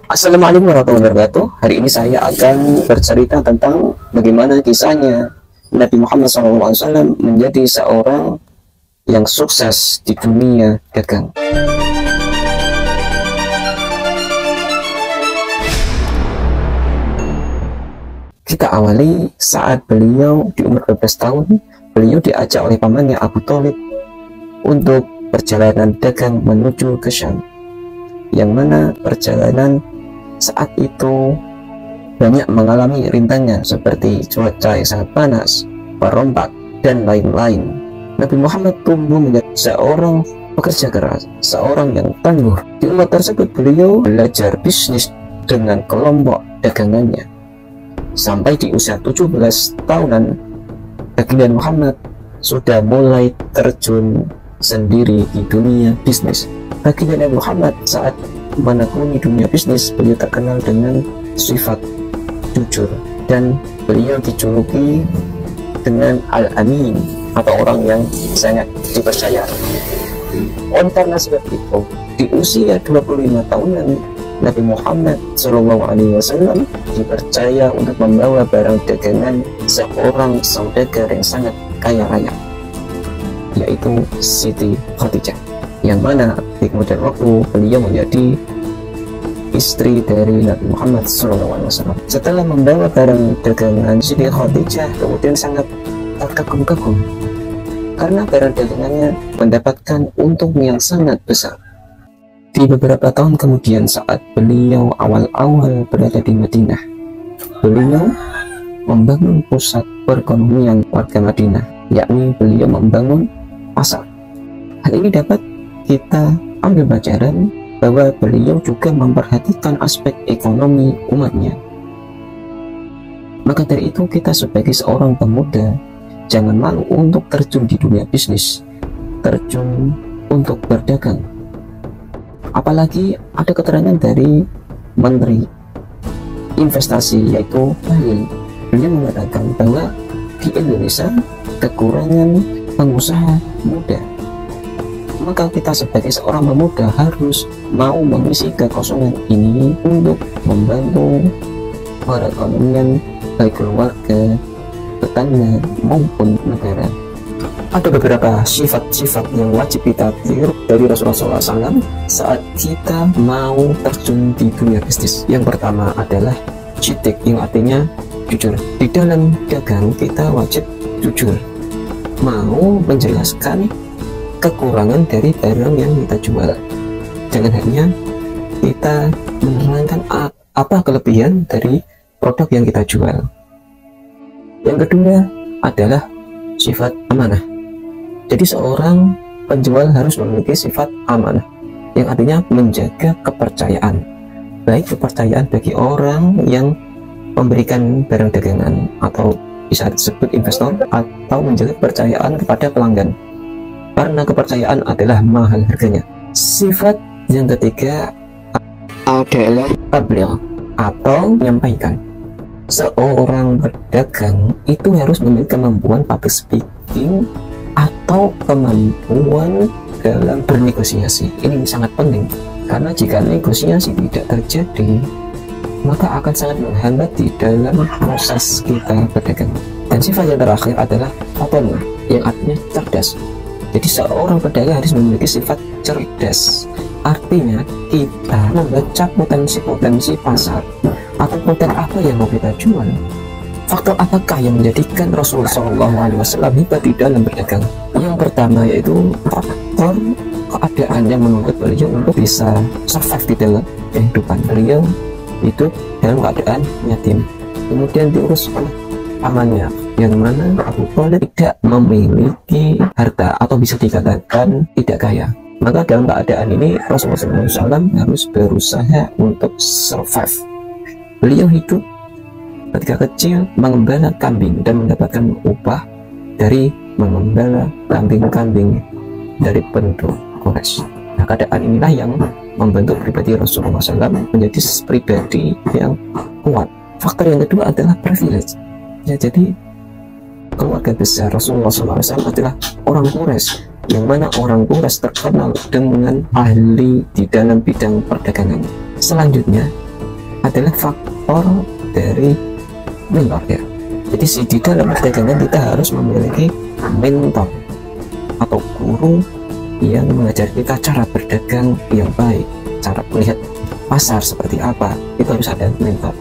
Assalamualaikum warahmatullahi wabarakatuh. Hari ini saya akan bercerita tentang bagaimana kisahnya Nabi Muhammad SAW menjadi seorang yang sukses di dunia dagang. Kita awali saat beliau di umur 12 tahun, beliau diajak oleh pamannya Abu Thalib untuk perjalanan dagang menuju ke Syam, yang mana perjalanan saat itu banyak mengalami rintangan seperti cuaca yang sangat panas, perompak, dan lain-lain. Nabi Muhammad tumbuh menjadi seorang pekerja keras, seorang yang tangguh. Di umur tersebut beliau belajar bisnis dengan kelompok dagangannya. Sampai di usia 17 tahunan, baginda Muhammad sudah mulai terjun sendiri di dunia bisnis. Baginda Nabi Muhammad saat menekuni dunia bisnis, beliau terkenal dengan sifat jujur, dan beliau dijuluki dengan Al-Amin, atau orang yang sangat dipercaya. Oleh karena sebab itu, di usia 25 tahunan, Nabi Muhammad SAW dipercaya untuk membawa barang dagangan seorang saudagar yang sangat kaya raya, yaitu Siti Khadijah, yang mana di kemudian waktu beliau menjadi istri dari Nabi Muhammad SAW. Setelah membawa barang dagangan, Siti Khadijah kemudian sangat terkagum-kagum karena barang dagangannya mendapatkan untung yang sangat besar. Di beberapa tahun kemudian, saat beliau awal-awal berada di Madinah, beliau membangun pusat perekonomian warga Madinah, yakni beliau membangun pasar. Hal ini dapat kita ambil pelajaran bahwa beliau juga memperhatikan aspek ekonomi umatnya. Maka dari itu, kita sebagai seorang pemuda jangan malu untuk terjun di dunia bisnis, terjun untuk berdagang. Apalagi ada keterangan dari Menteri Investasi, yaitu Bahlil. Beliau mengatakan bahwa di Indonesia kekurangan pengusaha muda. Maka kita sebagai seorang pemuda harus mau mengisi kekosongan ini untuk membantu perekonomian baik keluarga, tetangga, maupun negara. Ada beberapa sifat-sifat yang wajib kita tiru dari Rasulullah SAW saat kita mau terjun di dunia bisnis. Yang pertama adalah jidik, yang artinya jujur. Di dalam dagang kita wajib jujur, mau menjelaskan kekurangan dari barang yang kita jual. Jangan hanya kita menerangkan apa kelebihan dari produk yang kita jual. Yang kedua adalah sifat amanah. Jadi seorang penjual harus memiliki sifat amanah, yang artinya menjaga kepercayaan, baik kepercayaan bagi orang yang memberikan barang dagangan, atau bisa disebut investor, atau menjaga kepercayaan kepada pelanggan, karena kepercayaan adalah mahal harganya. Sifat yang ketiga adalah tabligh, atau menyampaikan. Seorang pedagang itu harus memiliki kemampuan public speaking atau kemampuan dalam bernegosiasi. Ini sangat penting, karena jika negosiasi tidak terjadi, maka akan sangat menghambat di dalam proses kita berdagang. Dan sifat yang terakhir adalah fatonah, yang artinya cerdas. Jadi seorang pedagang harus memiliki sifat cerdas, artinya kita membaca potensi-potensi pasar atau konten apa yang mau kita jual. Faktor apakah yang menjadikan Rasulullah SAW hebat di dalam berdagang? Yang pertama yaitu faktor keadaan yang menuntut beliau untuk bisa survive di dalam kehidupan. Beliau hidup dalam keadaan yatim, kemudian diurus oleh pamannya, yang mana Abu Thalib tidak memiliki harta atau bisa dikatakan tidak kaya. Maka dalam keadaan ini Rasulullah SAW harus berusaha untuk survive. Beliau hidup ketika kecil mengembala kambing dan mendapatkan upah dari mengembala kambing-kambing dari penduduk Quraisy. Nah, keadaan inilah yang membentuk pribadi Rasulullah SAW menjadi pribadi yang kuat. Faktor yang kedua adalah privilege. Ya, jadi keluarga besar Rasulullah SAW adalah orang Quraisy, yang mana orang Quraisy terkenal dengan ahli di dalam bidang perdagangan. Selanjutnya adalah faktor dari mentor ya. Jadi di dalam perdagangan kita harus memiliki mentor atau guru yang mengajar kita cara berdagang yang baik, cara melihat pasar seperti apa. Itu harus ada mentor.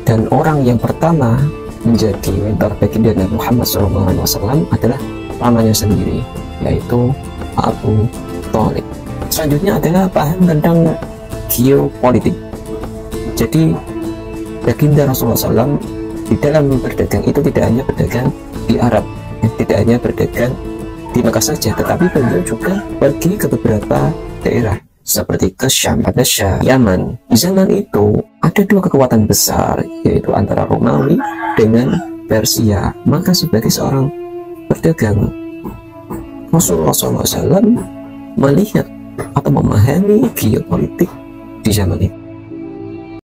Dan orang yang pertama menjadi mentor baginda Nabi Muhammad SAW adalah pamannya sendiri, yaitu Abu Thalib. Selanjutnya adalah paham tentang geopolitik. Jadi baginda Rasulullah SAW di dalam berdagang itu tidak hanya berdagang di Arab, tidak hanya berdagang di Mekah saja, tetapi beliau juga pergi ke beberapa daerah seperti ke Syam, pada Syam, Yaman. Di zaman itu ada dua kekuatan besar, yaitu antara Romawi dengan Persia. Maka sebagai seorang pedagang, Rasulullah SAW melihat atau memahami geopolitik di zaman itu.